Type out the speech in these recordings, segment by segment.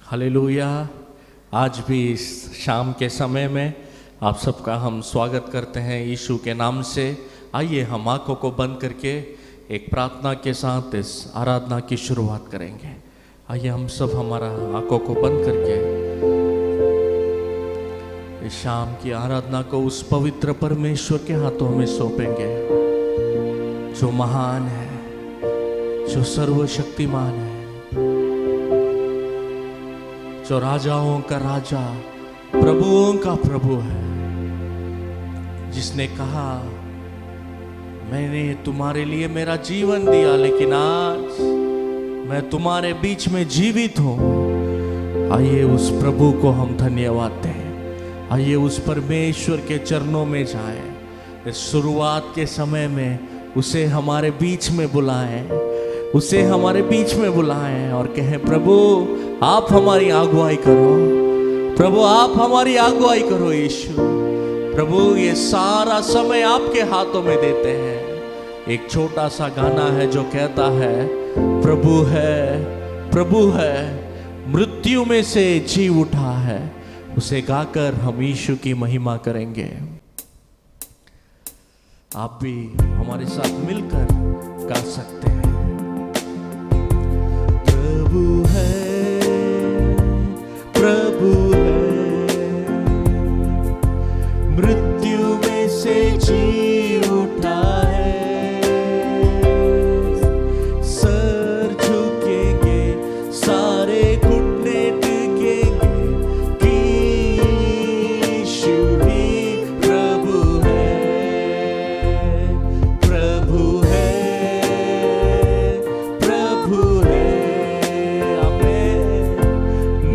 Hallelujah. आज भी इस शाम के समय में आप सबका हम स्वागत करते हैं यीशु के नाम से। आइए हम आंखों को बंद करके एक प्रार्थना के साथ इस आराधना की शुरुआत करेंगे। आइए हम सब हमारा आंखों को बंद करके इस शाम की आराधना को उस पवित्र परमेश्वर के हाथों में सौंपेंगे जो महान है, जो सर्वशक्तिमान है, जो राजाओं का राजा, प्रभुओं का प्रभु है, जिसने कहा मैंने तुम्हारे लिए मेरा जीवन दिया, लेकिन आज मैं तुम्हारे बीच में जीवित हूं। आइए उस प्रभु को हम धन्यवाद दें। आइए उस परमेश्वर के चरणों में जाएं। इस शुरुआत के समय में उसे हमारे बीच में बुलाएं, उसे हमारे बीच में बुलाएं और कहें प्रभु आप हमारी अगुवाई करो, प्रभु आप हमारी अगुवाई करो। यीशु प्रभु ये सारा समय आपके हाथों में देते हैं। एक छोटा सा गाना है जो कहता है प्रभु है, प्रभु है, मृत्यु में से जी उठा है। उसे गाकर हम यीशु की महिमा करेंगे। आप भी हमारे साथ मिलकर गा सकते हैं। प्रभु है, प्रभु है, मृत्यु में से जी उठा है। सर झुकेंगे, सारे घुटने टिकेंगे कि यीशु ही प्रभु है, प्रभु है, प्रभु है।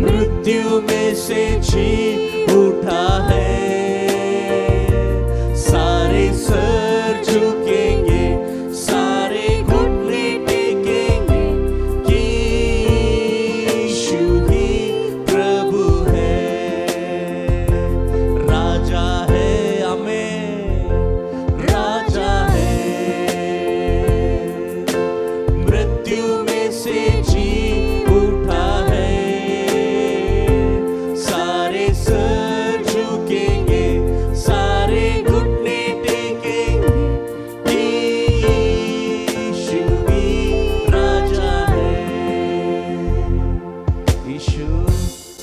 मृत्यु में से जी उठा है। सारे सर झुकेंगे, सारे घुटने टेकेंगे कि यीशु ही प्रभु है, राजा है, आमीन, राजा है। मृत्यु में से जी उठा है।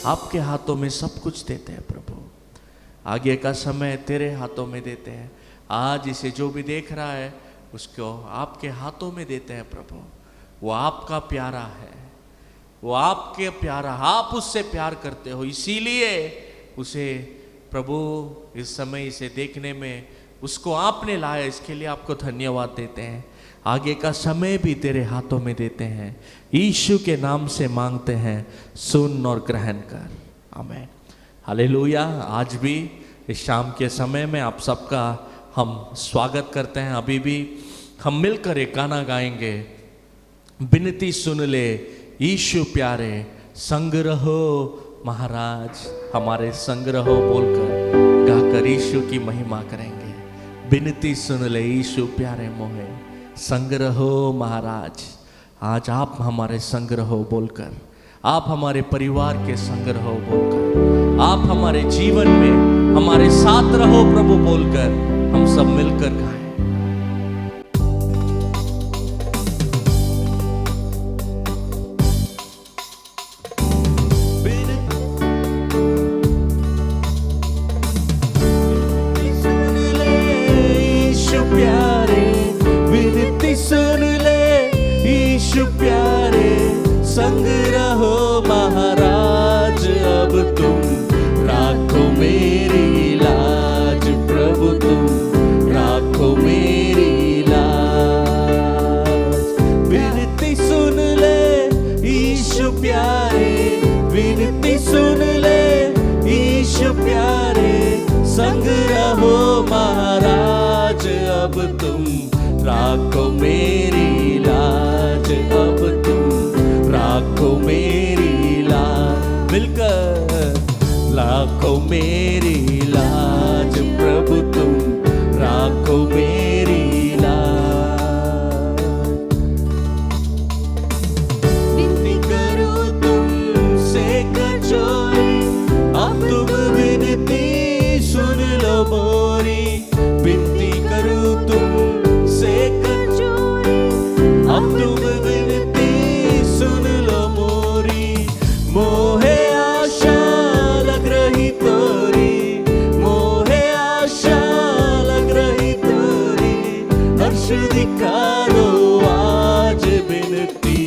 आपके हाथों में सब कुछ देते हैं प्रभु। आगे का समय तेरे हाथों में देते हैं। आज इसे जो भी देख रहा है उसको आपके हाथों में देते हैं प्रभु। वो आपका प्यारा है, वो आपके प्यारा, आप उससे प्यार करते हो, इसीलिए उसे प्रभु इस समय इसे देखने में उसको आपने लाया। इसके लिए आपको धन्यवाद देते हैं। आगे का समय भी तेरे हाथों में देते हैं। यीशु के नाम से मांगते हैं, सुन और ग्रहण कर, आमीन। हालेलुया। आज भी इस शाम के समय में आप सबका हम स्वागत करते हैं। अभी भी हम मिलकर एक गाना गाएंगे, विनती सुन ले यीशु प्यारे, संग रहो महाराज हमारे संग रहो बोलकर गाकर यीशु की महिमा करेंगे। विनती सुन ले यीशु प्यारे मोहे, संग रहो महाराज। आज आप हमारे संग रहो बोलकर, आप हमारे परिवार के संग रहो बोलकर, आप हमारे जीवन में हमारे साथ रहो प्रभु बोलकर हम सब मिलकर गाएं। संग रहो महाराज, अब तुम राखो मेरी लाज, प्रभु तुम राखो मेरी लाज। विनती सुन ले यीशु प्यारे, विनती सुन ले यीशु प्यारे, संग रहो महाराज, अब तुम राखो मेरी लाज, अब तुम राखो मेरी लाज। मिलकर लाखो मेरी लाज, प्रभु तुम राखो मेरी लाज। विनती करूं तुमसे स्पर्श दिखा दो आज बिनती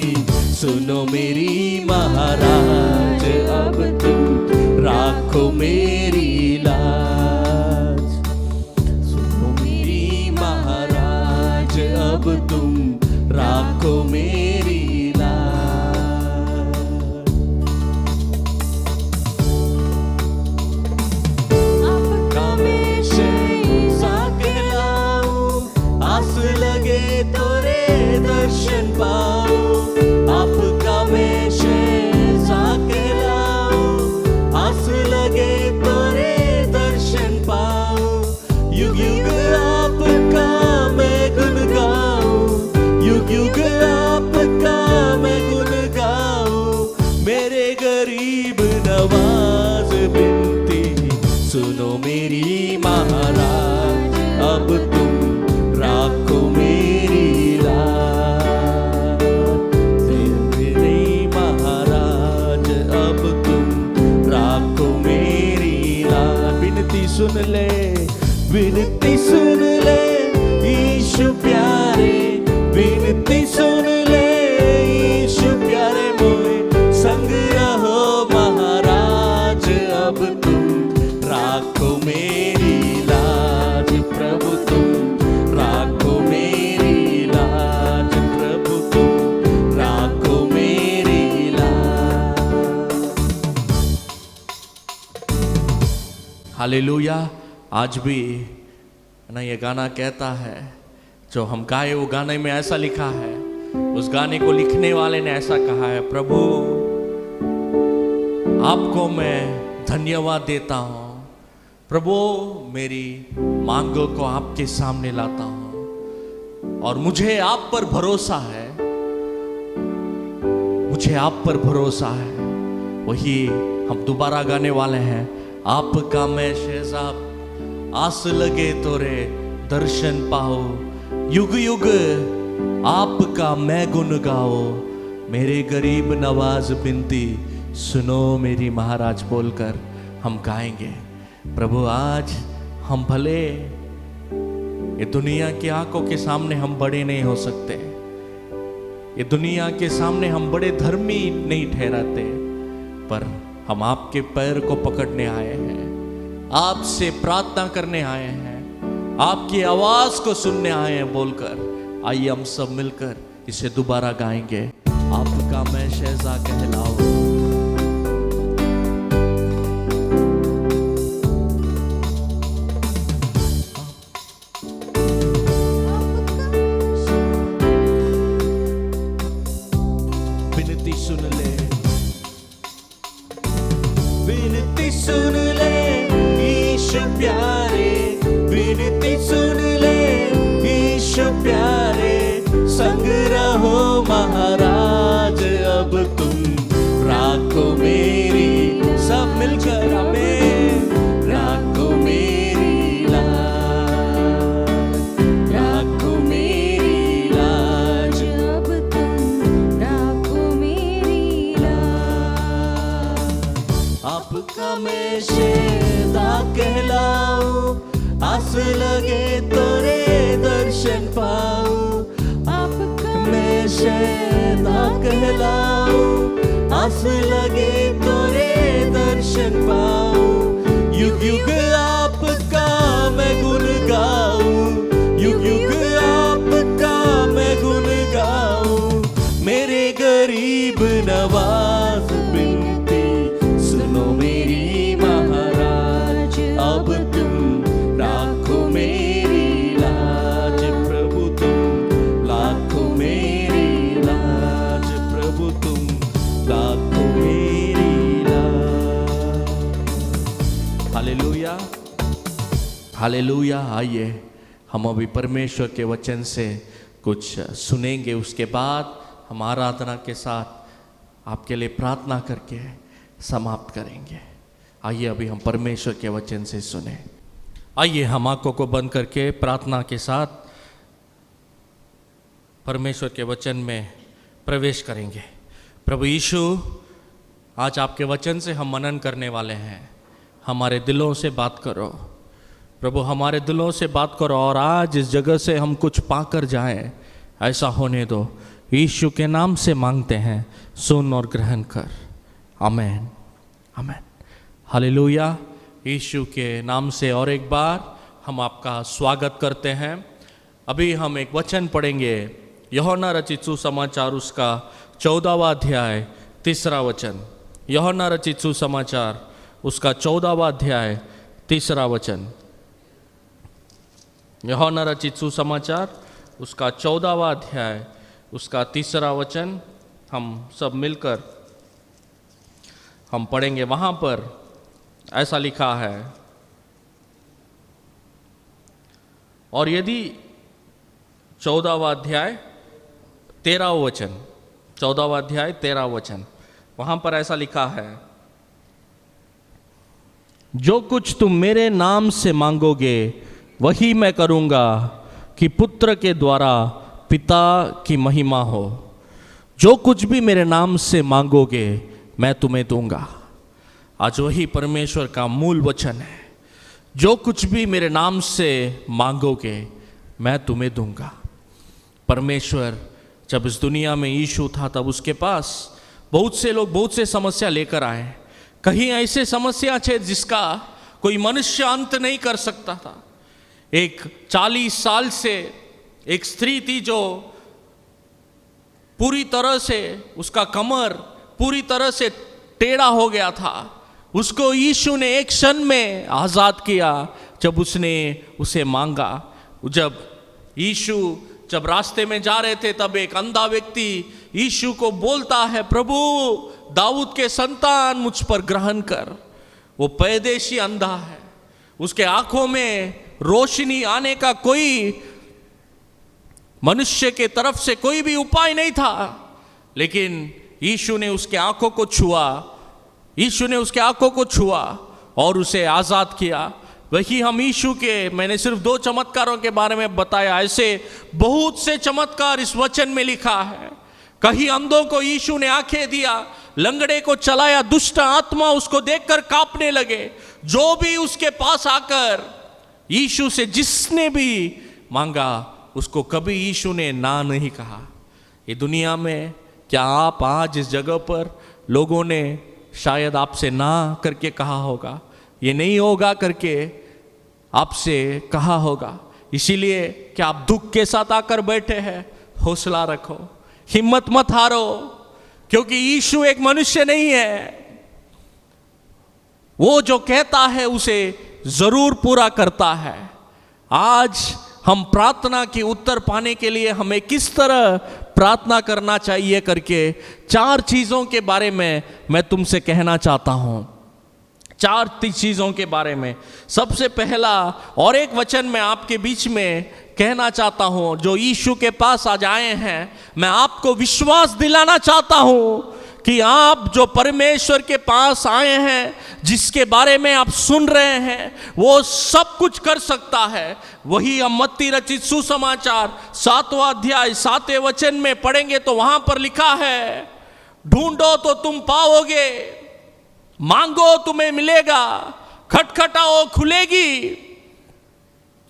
सुनो मेरी महाराज, अब तुम राखो मेरी लाज। सुनो मेरी महाराज, अब तुम राखो मेरी लाज। आपका मैं शहंशाह कहलाऊं, आस लगे तोरे दर्शन पाऊं। आपका मैं शहंशाह कहलाऊं, आस लगे तोरे दर्शन पाऊं। युग युग आपका मैं गुण गाऊं, युग युग आपका मैं गुण गाऊं। मेरे गरीब नवाज बिनती सुनो मेरी महाराज, अब तुम राखो मेरी लाज। मेरी महाराज, अब तुम राखो मेरी लाज। बिनती सुन ले, बिनती सुन ले यीशु प्यारे, बिनती सुन ले यीशु प्यारे मोए। संग रहो महाराज, अब तुम राखो मेरी लाज। प्रभु तुम राखो मेरी लाज, प्रभु तुम राखो मेरी लाज। हालेलुया। आज भी ना ये गाना कहता है, जो हम गाए वो गाने में ऐसा लिखा है, उस गाने को लिखने वाले ने ऐसा कहा है, प्रभु आपको मैं धन्यवाद देता हूँ। प्रभु मेरी मांगों को आपके सामने लाता हूँ और मुझे आप पर भरोसा है, मुझे आप पर भरोसा है। वही हम दोबारा गाने वाले हैं, आपका मैं शहंशाह आस लगे तोरे दर्शन पाओ। युग युग आपका मैं गुण गाओ, मेरे गरीब नवाज बिनती सुनो मेरी महाराज बोलकर हम गाएंगे। प्रभु आज हम भले ये दुनिया की आंखों के सामने हम बड़े नहीं हो सकते, ये दुनिया के सामने हम बड़े धर्मी नहीं ठहराते, पर हम आपके पैर को पकड़ने आए हैं, आपसे प्रार्थना करने आए हैं, आपकी आवाज को सुनने आए हैं बोलकर आइए हम सब मिलकर इसे दोबारा गाएंगे। आपका मैं शहंशाह कहलाऊं। बिनती सुन ले, बिनती सुन ले यीशु प्यारे, बिनती सुन ले यीशु प्यारे। संग रहो महाराज, अब तुम राखो मेरी, सब मिलकर हमें राखो मेरी लाज, राखो मेरी लाज, अब तुम राखो मेरी लाज। आपका मैं शहंशाह कहलाऊं, आस लगे तोरे दर्शन पाऊं। आपका मैं शहंशाह कहलाऊं, आस लगे तोरे दर्शन पाऊं। युग युग आपका मैं गुण गाऊं, युग युग आपका मैं गुण गाऊं। मेरे गरीब नवाज बिनती सुनो मेरी महाराज, अब तुम राखो मेरी लाज। प्रभु तुम लाखो मेरी लाज, प्रभु तुम लाखो मेरी लाज। Hallelujah, hallelujah. आइए हम अभी परमेश्वर के वचन से कुछ सुनेंगे, उसके बाद हम आराधना के साथ आपके लिए प्रार्थना करके समाप्त करेंगे। आइए अभी हम परमेश्वर के वचन से सुने। आइए हम आंखों को बंद करके प्रार्थना के साथ परमेश्वर के वचन में प्रवेश करेंगे। प्रभु यीशु, आज आपके वचन से हम मनन करने वाले हैं, हमारे दिलों से बात करो। प्रभु हमारे दिलों से बात करो और आज इस जगह से हम कुछ पाकर जाएं, ऐसा होने दो। यीशु के नाम से मांगते हैं, सुन और ग्रहण कर। आमीन, आमीन, हालेलुया। यीशु के नाम से और एक बार हम आपका स्वागत करते हैं। अभी हम एक वचन पढ़ेंगे, यूहन्ना रचित सुसमाचार उसका 14वां अध्याय 3रा वचन। यूहन्ना रचित सुसमाचार उसका 14वां अध्याय 3रा वचन। यूहन्ना रचित सुसमाचार उसका 14वां अध्याय उसका 3रा वचन हम सब मिलकर हम पढ़ेंगे। वहाँ पर ऐसा लिखा है, और यदि 14वां अध्याय 13वां वचन, 14वां अध्याय 13वां वचन, वहाँ पर ऐसा लिखा है, जो कुछ तुम मेरे नाम से मांगोगे वही मैं करूँगा, कि पुत्र के द्वारा पिता की महिमा हो। जो कुछ भी मेरे नाम से मांगोगे मैं तुम्हें दूंगा। आज वही परमेश्वर का मूल वचन है, जो कुछ भी मेरे नाम से मांगोगे मैं तुम्हें दूंगा। परमेश्वर जब इस दुनिया में यीशु था तब उसके पास बहुत से लोग बहुत से समस्या लेकर आए। कहीं ऐसे समस्या थे जिसका कोई मनुष्य अंत नहीं कर सकता था। एक 40 साल से एक स्त्री थी जो पूरी तरह से उसका कमर पूरी तरह से टेढ़ा हो गया था। उसको यीशु ने एक क्षण में आज़ाद किया जब उसने उसे मांगा। जब यीशु जब रास्ते में जा रहे थे तब एक अंधा व्यक्ति यीशु को बोलता है, प्रभु दाऊद के संतान मुझ पर ग्रहण कर। वो पैदेशी अंधा है, उसके आंखों में रोशनी आने का कोई मनुष्य के तरफ से कोई भी उपाय नहीं था, लेकिन यीशु ने उसके आंखों को छुआ, यीशु ने उसके आंखों को छुआ और उसे आज़ाद किया। वही हम यीशु के, मैंने सिर्फ 2 चमत्कारों के बारे में बताया, ऐसे बहुत से चमत्कार इस वचन में लिखा है। कहीं अंधों को यीशु ने आंखें दिया, लंगड़े को चलाया, दुष्ट आत्मा उसको देखकर कांपने लगे। जो भी उसके पास आकर यीशु से जिसने भी मांगा उसको कभी यीशु ने ना नहीं कहा। ये दुनिया में क्या आप आज इस जगह पर लोगों ने शायद आपसे ना करके कहा होगा, ये नहीं होगा करके आपसे कहा होगा। इसीलिए क्या आप दुख के साथ आकर बैठे हैं, हौसला रखो, हिम्मत मत हारो, क्योंकि यीशु एक मनुष्य नहीं है। वो जो कहता है उसे जरूर पूरा करता है। आज हम प्रार्थना की उत्तर पाने के लिए हमें किस तरह प्रार्थना करना चाहिए करके 4 चीज़ों के बारे में मैं तुमसे कहना चाहता हूँ। 4 चीज़ों के बारे में। सबसे पहला और एक वचन मैं आपके बीच में कहना चाहता हूँ, जो यीशु के पास आज आए हैं, मैं आपको विश्वास दिलाना चाहता हूँ कि आप जो परमेश्वर के पास आए हैं, जिसके बारे में आप सुन रहे हैं, वो सब कुछ कर सकता है। वही हम मत्ती रचित सुसमाचार 7वां अध्याय 7वें वचन में पढ़ेंगे तो वहां पर लिखा है, ढूंढो तो तुम पाओगे, मांगो तुम्हें मिलेगा, खटखटाओ खुलेगी,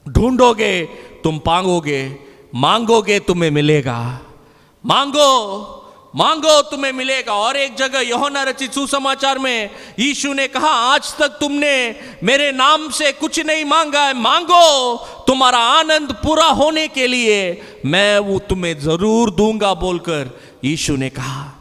ढूंढोगे तुम पाओगे, मांगोगे तुम्हें मिलेगा। मांगो मांगो तुम्हें मिलेगा। और एक जगह यूहन्ना रचित सुसमाचार में यीशु ने कहा, आज तक तुमने मेरे नाम से कुछ नहीं मांगा है, मांगो तुम्हारा आनंद पूरा होने के लिए मैं वो तुम्हें जरूर दूंगा बोलकर यीशु ने कहा।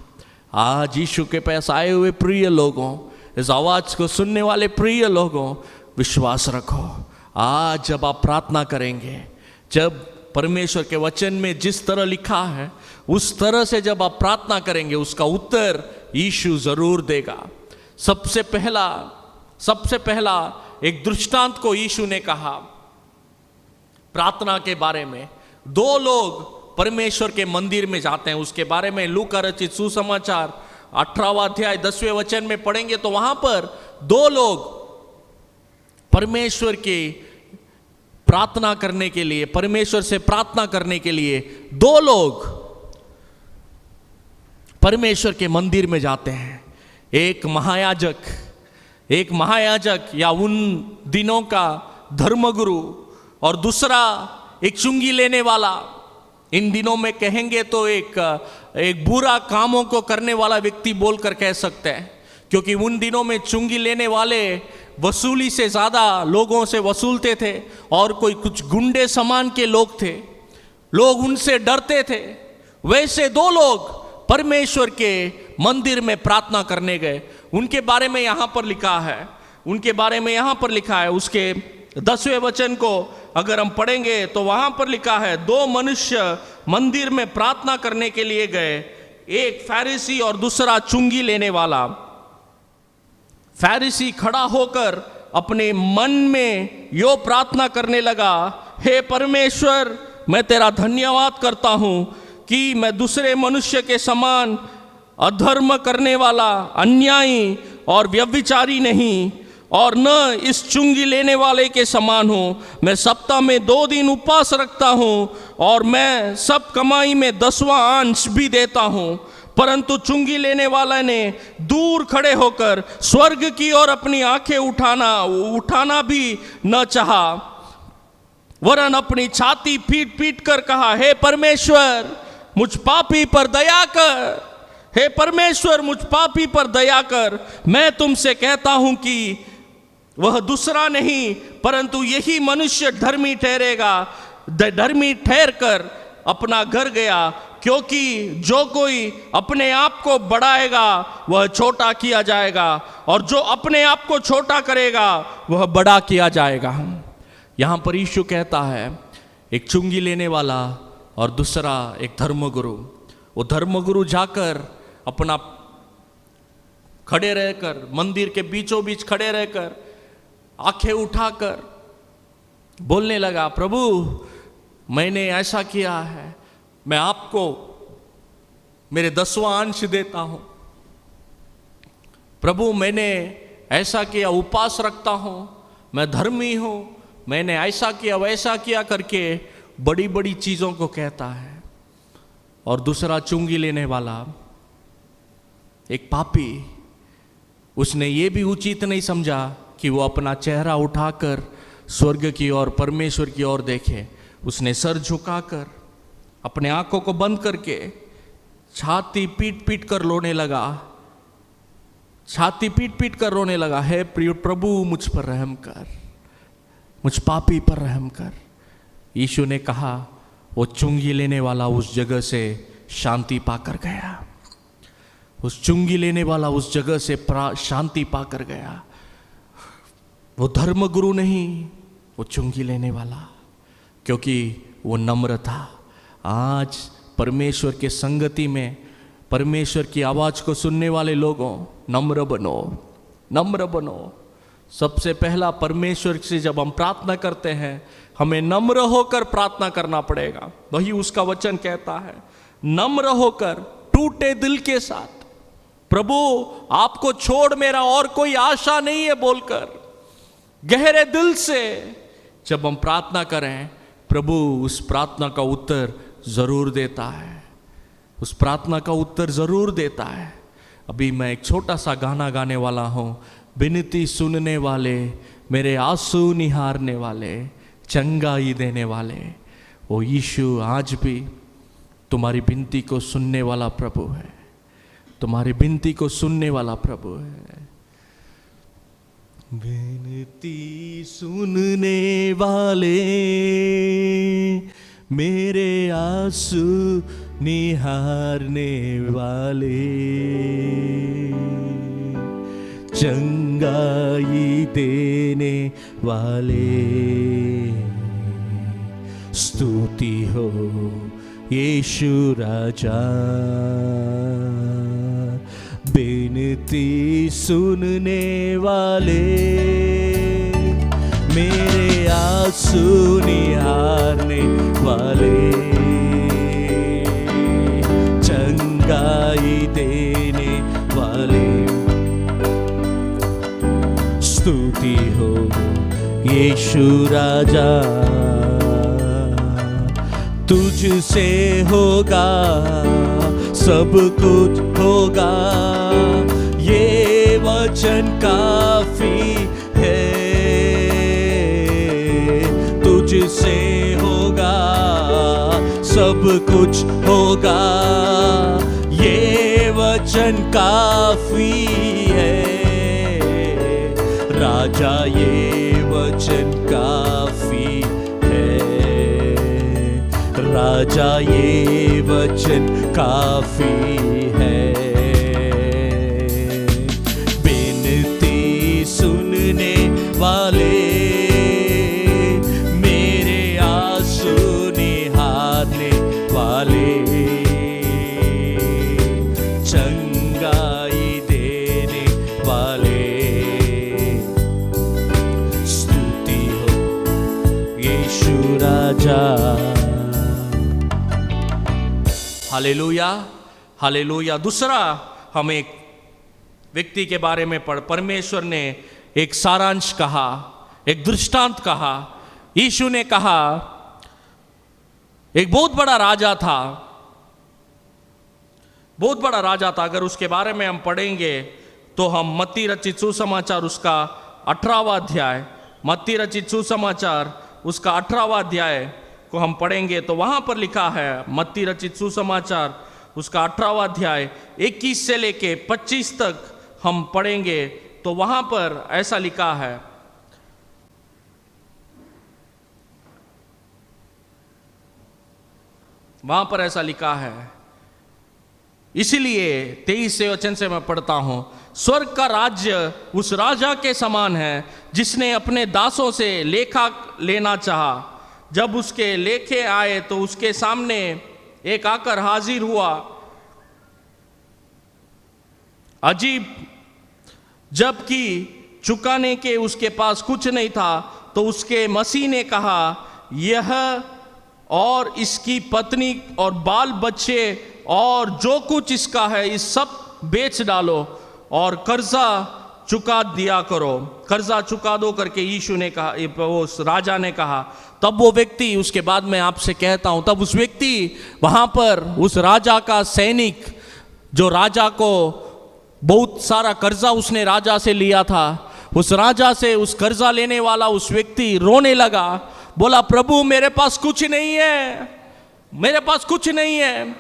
आज यीशु के पास आए हुए प्रिय लोगों, इस आवाज को सुनने वाले प्रिय लोगों, विश्वास रखो, आज जब आप प्रार्थना करेंगे, जब परमेश्वर के वचन में जिस तरह लिखा है उस तरह से जब आप प्रार्थना करेंगे, उसका उत्तर यीशु जरूर देगा। सबसे पहला एक दृष्टांत को यीशु ने कहा प्रार्थना के बारे में। 2 लोग परमेश्वर के मंदिर में जाते हैं, उसके बारे में लूका रचित सुसमाचार 18वां अध्याय 10वें वचन में पढ़ेंगे तो वहां पर 2 लोग परमेश्वर की प्रार्थना करने के लिए, परमेश्वर से प्रार्थना करने के लिए 2 लोग परमेश्वर के मंदिर में जाते हैं। एक महायाजक या उन दिनों का धर्मगुरु और दूसरा एक चुंगी लेने वाला। इन दिनों में कहेंगे तो एक बुरा कामों को करने वाला व्यक्ति बोलकर कह सकते हैं, क्योंकि उन दिनों में चुंगी लेने वाले वसूली से ज़्यादा लोगों से वसूलते थे और कोई कुछ गुंडे समान के लोग थे, लोग उनसे डरते थे। वैसे दो लोग परमेश्वर के मंदिर में प्रार्थना करने गए। उनके बारे में यहाँ पर लिखा है, उनके बारे में यहाँ पर लिखा है, उसके 10वें वचन को अगर हम पढ़ेंगे तो वहाँ पर लिखा है, दो मनुष्य मंदिर में प्रार्थना करने के लिए गए, एक फरीसी और दूसरा चुंगी लेने वाला। फरीसी खड़ा होकर अपने मन में यो प्रार्थना करने लगा, हे परमेश्वर, मैं तेरा धन्यवाद करता हूँ कि मैं दूसरे मनुष्य के समान अधर्म करने वाला, अन्यायी और व्यभिचारी नहीं, और न इस चुंगी लेने वाले के समान हूँ। मैं सप्ताह में 2 दिन उपवास रखता हूँ और मैं सब कमाई में 10वां अंश भी देता हूँ। परंतु चुंगी लेने वाला ने दूर खड़े होकर स्वर्ग की ओर अपनी आंखें उठाना भी न चाहा, वरन अपनी छाती पीट पीट कर कहा, हे परमेश्वर, मुझ पापी पर दया कर, हे परमेश्वर, मुझ पापी पर दया कर। मैं तुमसे कहता हूं कि वह दूसरा नहीं परंतु यही मनुष्य धर्मी ठहरेगा, धर्मी ठहर कर अपना घर गया, क्योंकि जो कोई अपने आप को बढ़ाएगा वह छोटा किया जाएगा, और जो अपने आप को छोटा करेगा वह बड़ा किया जाएगा। यहाँ पर यीशु कहता है, एक चुंगी लेने वाला और दूसरा एक धर्मगुरु। वो धर्मगुरु जाकर अपना खड़े रहकर, मंदिर के बीचों बीच खड़े रहकर आंखें उठाकर बोलने लगा, प्रभु, मैंने ऐसा किया है, मैं आपको मेरे 10वां अंश देता हूं। प्रभु, मैंने ऐसा किया, उपवास रखता हूं, मैं धर्मी हूं, मैंने ऐसा किया वैसा किया करके बड़ी बड़ी चीजों को कहता है। और दूसरा चुंगी लेने वाला, एक पापी, उसने ये भी उचित नहीं समझा कि वो अपना चेहरा उठाकर स्वर्ग की ओर, परमेश्वर की ओर देखे। उसने सर झुकाकर अपने आंखों को बंद करके छाती पीट पीट कर रोने लगा, छाती पीट पीट कर रोने लगा, हे प्रभु, मुझ पर रहम कर, मुझ पापी पर रहम कर। यीशु ने कहा, वो चुंगी लेने वाला उस जगह से शांति पाकर गया, उस चुंगी लेने वाला उस जगह से शांति पाकर गया। वो धर्मगुरु नहीं, वो चुंगी लेने वाला, क्योंकि वो नम्र था। आज परमेश्वर के संगति में, परमेश्वर की आवाज़ को सुनने वाले लोगों, नम्र बनो, नम्र बनो। सबसे पहला परमेश्वर से जब हम प्रार्थना करते हैं, हमें नम्र होकर प्रार्थना करना पड़ेगा। वही उसका वचन कहता है, नम्र होकर, टूटे दिल के साथ, प्रभु आपको छोड़ मेरा और कोई आशा नहीं है बोलकर गहरे दिल से जब हम प्रार्थना करें, प्रभु उस प्रार्थना का उत्तर जरूर देता है, उस प्रार्थना का उत्तर जरूर देता है। अभी मैं एक छोटा सा गाना गाने वाला हूँ, विनती सुनने वाले, मेरे आंसू निहारने वाले, चंगाई देने वाले। वो यीशु आज भी तुम्हारी विनती को सुनने वाला प्रभु है, तुम्हारी विनती को सुनने वाला प्रभु है। विनती सुनने वाले, मेरे आंसू निहारने वाले, चंगाई देने वाले, स्तुति हो यीशु राजा। विनती सुनने वाले, मेरे आंसू निहारने वाले, चंगाई देने वाले, स्तुति हो यीशु राजा। तुझसे होगा सब कुछ होगा, ये वचन काफी है। सब कुछ होगा, ये वचन काफी है। राजा ये वचन काफी है, राजा ये वचन काफी है। बिनती सुनने वाले, मेरे आंसू निहारने वाले, चंगाई देने वाले, स्तुति हो यीशु राजा। Hallelujah, hallelujah. दूसरा, हम एक व्यक्ति के बारे में परमेश्वर ने एक सारांश कहा, एक दृष्टांत कहा। यीशु ने कहा, एक बहुत बड़ा राजा था, बहुत बड़ा राजा था। अगर उसके बारे में हम पढ़ेंगे तो हम मत्ती रचित सुसमाचार उसका 18वां अध्याय, मत्ती रचित सुसमाचार उसका 18वां अध्याय को हम पढ़ेंगे तो वहां पर लिखा है, मत्ती रचित सुसमाचार उसका 18वां अध्याय 21 से लेके 25 तक हम पढ़ेंगे तो वहां पर ऐसा लिखा है। वहां पर ऐसा लिखा है, इसीलिए 23 वचन से मैं पढ़ता हूं। स्वर्ग का राज्य उस राजा के समान है जिसने अपने दासों से लेखा लेना चाहा। जब उसके लेखे आए तो उसके सामने एक आकर हाजिर हुआ। अजीब, जबकि चुकाने के उसके पास कुछ नहीं था तो उसके मसीह ने कहा, यह और इसकी पत्नी और बाल बच्चे और जो कुछ इसका है इस सब बेच डालो और कर्जा चुका दिया करो, कर्जा चुका दो करके यीशु ने कहा, वो राजा ने कहा। तब वो व्यक्ति, उसके बाद मैं आपसे कहता हूं, तब उस व्यक्ति वहां पर उस राजा का सैनिक, जो राजा को बहुत सारा कर्जा उसने राजा से लिया था, उस राजा से उस कर्जा लेने वाला उस व्यक्ति रोने लगा, बोला, प्रभु मेरे पास कुछ नहीं है, मेरे पास कुछ नहीं है।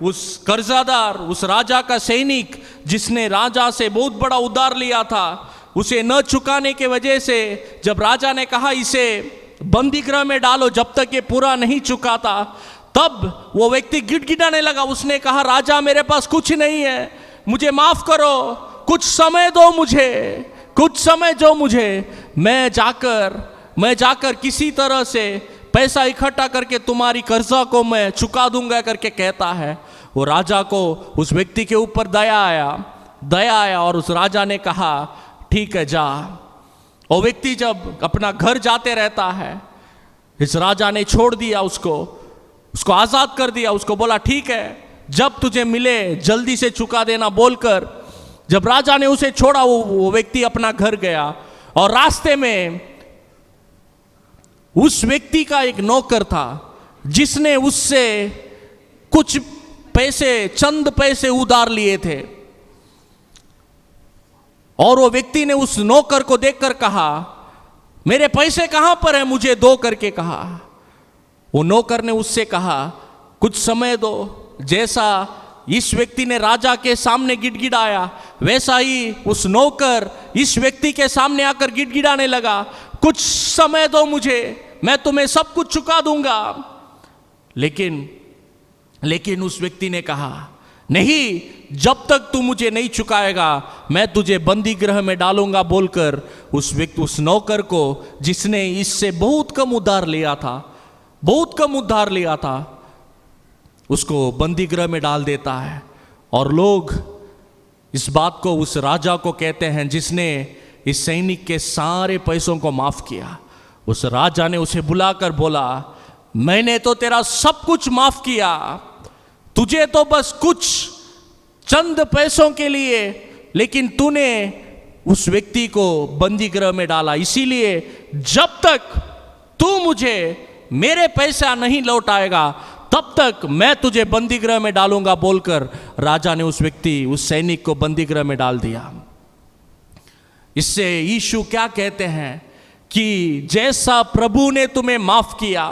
उस कर्जादार, उस राजा का सैनिक जिसने राजा से बहुत बड़ा उधार लिया था, उसे न चुकाने के वजह से जब राजा ने कहा इसे बंदी गृह में डालो जब तक ये पूरा नहीं चुकाता, तब वो व्यक्ति गिड़गिड़ाने लगा। उसने कहा, राजा मेरे पास कुछ नहीं है, मुझे माफ करो, कुछ समय दो मुझे, कुछ समय दो मुझे, मैं जाकर किसी तरह से पैसा इकट्ठा करके तुम्हारी कर्जा को मैं चुका दूंगा करके कहता है। वो राजा को उस व्यक्ति के ऊपर दया आया और उस राजा ने कहा, ठीक है जा। वो व्यक्ति जब अपना घर जाते रहता है, इस राजा ने छोड़ दिया उसको आजाद कर दिया। उसको बोला, ठीक है, जब तुझे मिले जल्दी से चुका देना बोलकर जब राजा ने उसे छोड़ा, वो व्यक्ति अपना घर गया। और रास्ते में उस व्यक्ति का एक नौकर था जिसने उससे कुछ पैसे, चंद पैसे उधार लिए थे। और वो व्यक्ति ने उस नौकर को देखकर कहा, मेरे पैसे कहां पर है, मुझे दो करके कहा। वो नौकर ने उससे कहा, कुछ समय दो। जैसा इस व्यक्ति ने राजा के सामने गिड़गिड़ाया, वैसा ही उस नौकर इस व्यक्ति के सामने आकर गिड़गिड़ाने लगा, कुछ समय दो मुझे, मैं तुम्हें सब कुछ चुका दूंगा। लेकिन उस व्यक्ति ने कहा, नहीं, जब तक तू मुझे नहीं चुकाएगा मैं तुझे बंदी गृह में डालूंगा बोलकर उस नौकर को, जिसने इससे बहुत कम उधार लिया था, उसको बंदी गृह में डाल देता है। और लोग इस बात को उस राजा को कहते हैं जिसने इस सैनिक के सारे पैसों को माफ किया। उस राजा ने उसे बुलाकर बोला, मैंने तो तेरा सब कुछ माफ किया, तुझे तो बस कुछ चंद पैसों के लिए, लेकिन तूने उस व्यक्ति को बंदी गृह में डाला। इसीलिए जब तक तू मुझे मेरे पैसा नहीं लौटाएगा तब तक मैं तुझे बंदी गृह में डालूंगा बोलकर राजा ने उस सैनिक को बंदी गृह में डाल दिया। इससे यीशु क्या कहते हैं कि जैसा प्रभु ने तुम्हें माफ किया,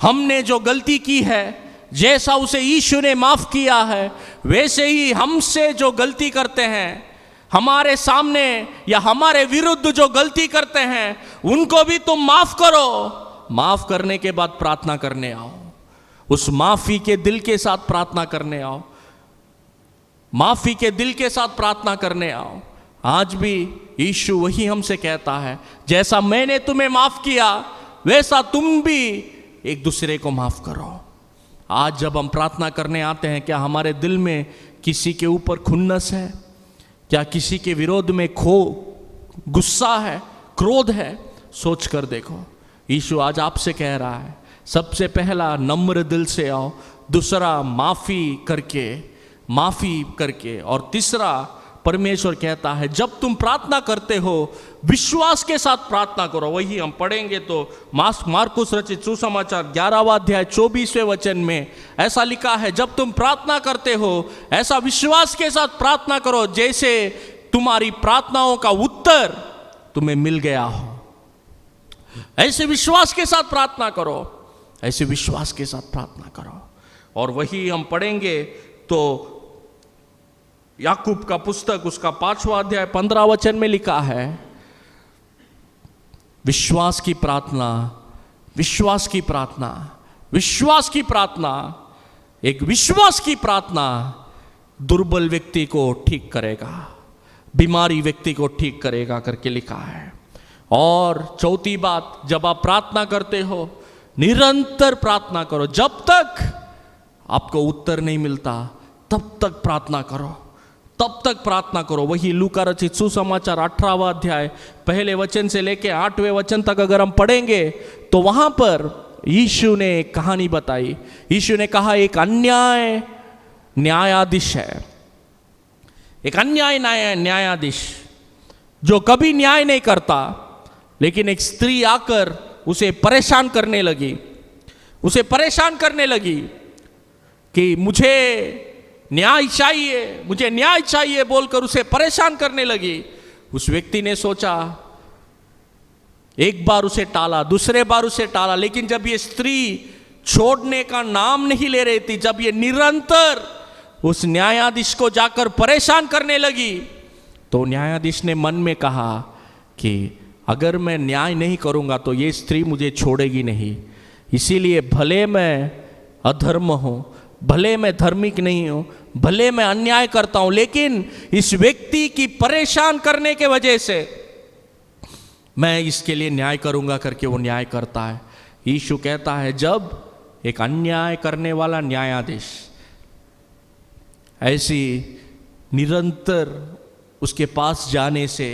हमने जो गलती की है, जैसा उसे यीशु ने माफ किया है, वैसे ही हमसे जो गलती करते हैं, हमारे सामने या हमारे विरुद्ध जो गलती करते हैं, उनको भी तुम माफ करो। माफ करने के बाद प्रार्थना करने आओ, उस माफी के दिल के साथ प्रार्थना करने आओ, माफी के दिल के साथ प्रार्थना करने आओ। आज भी यीशु वही हमसे कहता है, जैसा मैंने तुम्हें माफ किया वैसा तुम भी एक दूसरे को माफ करो। आज जब हम प्रार्थना करने आते हैं, क्या हमारे दिल में किसी के ऊपर खुन्नस है? क्या किसी के विरोध में गुस्सा है, क्रोध है? सोच कर देखो। यीशु आज आपसे कह रहा है, सबसे पहला नम्र दिल से आओ, दूसरा माफी करके, और तीसरा परमेश्वर कहता है जब तुम प्रार्थना करते हो विश्वास के साथ प्रार्थना करो। वही हम पढ़ेंगे तो मार्कुस रचित सुसमाचार 11वां अध्याय 24वें वचन में ऐसा लिखा है, जब तुम प्रार्थना करते हो ऐसा विश्वास के साथ प्रार्थना करो जैसे तुम्हारी प्रार्थनाओं का उत्तर तुम्हें मिल गया हो। ऐसे विश्वास के साथ प्रार्थना करो, ऐसे विश्वास के साथ प्रार्थना करो। और वही हम पढ़ेंगे तो याकूब का पुस्तक उसका 5वां अध्याय 15 वचन में लिखा है, विश्वास की प्रार्थना, विश्वास की प्रार्थना, विश्वास की प्रार्थना, एक विश्वास की प्रार्थना दुर्बल व्यक्ति को ठीक करेगा, बीमारी व्यक्ति को ठीक करेगा करके लिखा है। और चौथी बात, जब आप प्रार्थना करते हो निरंतर प्रार्थना करो। जब तक आपको उत्तर नहीं मिलता तब तक प्रार्थना करो, तब तक प्रार्थना करो। वही लूका रचित सुसमाचार 18वां अध्याय पहले वचन से लेके 8वें वचन तक अगर हम पढ़ेंगे तो वहां पर यीशु ने एक कहानी बताई। यीशु ने कहा एक अन्याय न्यायाधीश है, एक अन्याय न्यायाधीश जो कभी न्याय नहीं करता, लेकिन एक स्त्री आकर उसे परेशान करने लगी, उसे परेशान करने लगी कि मुझे न्याय चाहिए, मुझे न्याय चाहिए बोलकर उसे परेशान करने लगी। उस व्यक्ति ने सोचा, एक बार उसे टाला, दूसरे बार उसे टाला, लेकिन जब ये स्त्री छोड़ने का नाम नहीं ले रही थी, जब ये निरंतर उस न्यायाधीश को जाकर परेशान करने लगी, तो न्यायाधीश ने मन में कहा कि अगर मैं न्याय नहीं करूंगा तो ये स्त्री मुझे छोड़ेगी नहीं, इसीलिए भले मैं अधर्म हूं, भले मैं धार्मिक नहीं हूं, भले मैं अन्याय करता हूं, लेकिन इस व्यक्ति की परेशान करने के वजह से मैं इसके लिए न्याय करूंगा करके वो न्याय करता है। यीशु कहता है जब एक अन्याय करने वाला न्यायाधीश ऐसी निरंतर उसके पास जाने से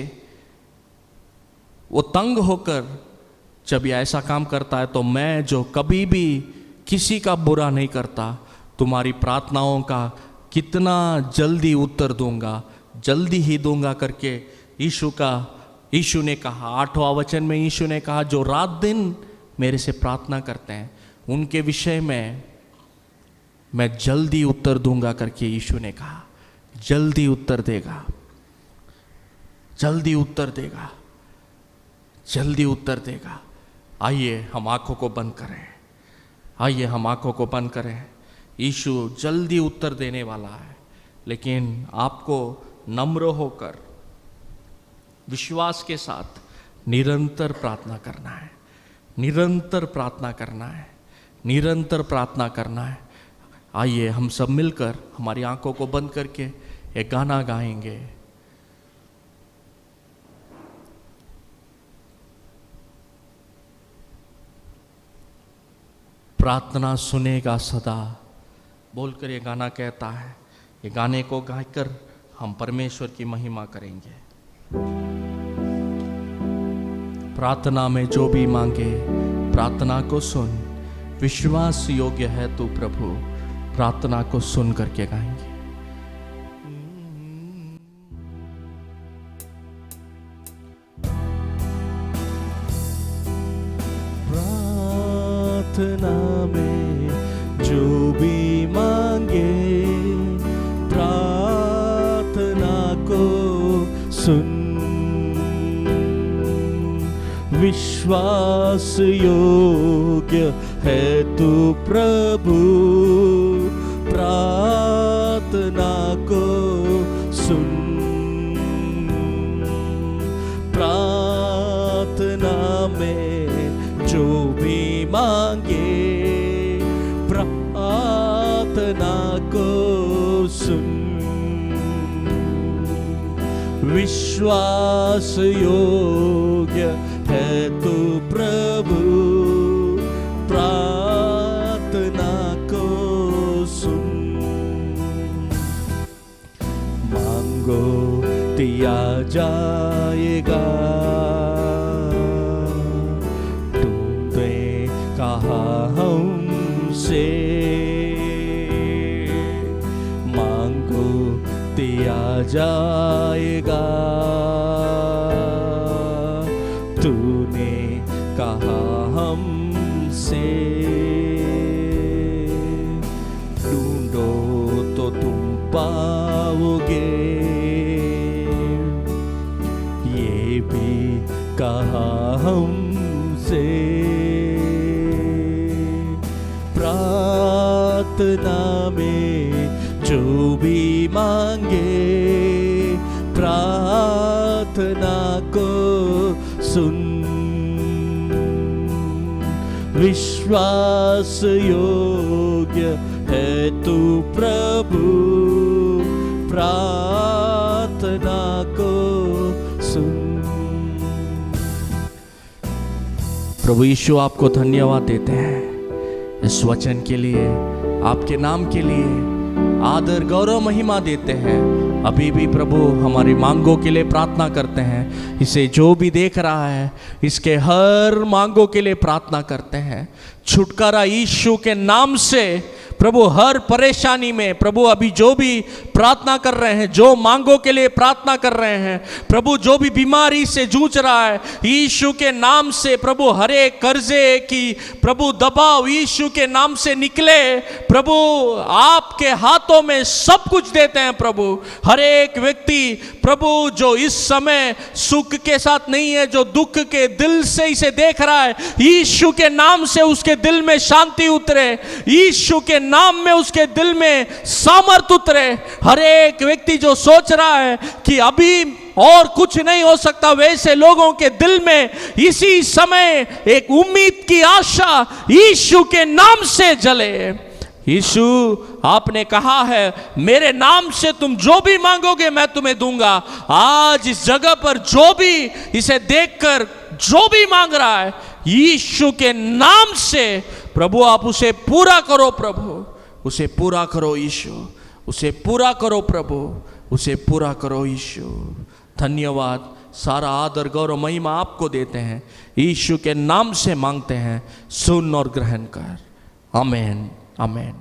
वो तंग होकर जब ये ऐसा काम करता है, तो मैं जो कभी भी किसी का बुरा नहीं करता, तुम्हारी प्रार्थनाओं का कितना जल्दी उत्तर दूंगा, जल्दी ही दूंगा करके यीशु ने कहा। 8वां वचन में यीशु ने कहा जो रात दिन मेरे से प्रार्थना करते हैं उनके विषय में मैं जल्दी उत्तर दूंगा करके यीशु ने कहा। जल्दी उत्तर देगा, जल्दी उत्तर देगा, जल्दी उत्तर देगा। आइए हम आंखों को बंद करें, आइए हम आंखों को बंद करें। यीशु जल्दी उत्तर देने वाला है, लेकिन आपको नम्र होकर विश्वास के साथ निरंतर प्रार्थना करना है, निरंतर प्रार्थना करना है, निरंतर प्रार्थना करना है। आइए हम सब मिलकर हमारी आंखों को बंद करके एक गाना गाएंगे। प्रार्थना सुनेगा सदा बोलकर ये गाना कहता है। ये गाने को गाकर हम परमेश्वर की महिमा करेंगे। प्रार्थना में जो भी मांगे प्रार्थना को सुन, विश्वास योग्य है तू प्रभु, प्रार्थना को सुन करके गाएंगे। प्रार्थना में जो भी मांगे प्रार्थना को सुन, विश्वास योग्य है तू प्रभु, प्रार्थना को सुन। प्रार्थना में जो भी मांगे, प्रार्थना को सुन। विश्वास योग्य है तू प्रभु, प्रार्थना को सुन। मांगो दिया जाएगा, तुमने कहा हमसे। मांगो दिया जाएगा, तूने कहा हमसे। ढूंढो तो तुम पाओगे, ये भी कहा हमसे। प्रार्थना में जो भी मांगे, प्रार्थना को सुन। विश्वास योग्य है तू प्रभु, प्रार्थना को सुन। प्रभु यीशु आपको धन्यवाद देते हैं इस वचन के लिए, आपके नाम के लिए आदर गौरव महिमा देते हैं। अभी भी प्रभु हमारी मांगों के लिए प्रार्थना करते हैं। इसे जो भी देख रहा है, इसके हर मांगों के लिए प्रार्थना करते हैं। छुटकारा यीशु के नाम से प्रभु, हर परेशानी में प्रभु, अभी जो भी प्रार्थना कर रहे हैं, जो मांगों के लिए प्रार्थना कर रहे हैं प्रभु, जो भी बीमारी से जूझ रहा है, यीशु के नाम से प्रभु हर एक कर्जे की प्रभु दबाव यीशु के नाम से निकले। प्रभु आपके हाथों में सब कुछ देते हैं प्रभु। हर एक व्यक्ति प्रभु जो इस समय सुख के साथ नहीं है, जो दुख के दिल से इसे देख रहा है, यीशु के नाम से उसके दिल में शांति उतरे, यीशु के नाम में उसके दिल में सामर्थ उतरे। हर एक व्यक्ति जो सोच रहा है कि अभी और कुछ नहीं हो सकता, वैसे लोगों के दिल में इसी समय एक उम्मीद की आशा यीशु के नाम से जले। यीशु आपने कहा है मेरे नाम से तुम जो भी मांगोगे मैं तुम्हें दूंगा। आज इस जगह पर जो भी इसे देखकर जो भी मांग रहा है, यीशु के नाम से प्रभु आप उसे पूरा करो। प्रभु उसे पूरा करो यीशु, उसे पूरा करो प्रभु, उसे पूरा करो यीशु। धन्यवाद, सारा आदर गौरव महिमा आपको देते हैं, यीशु के नाम से मांगते हैं, सुन और ग्रहण कर। आमीन, आमीन।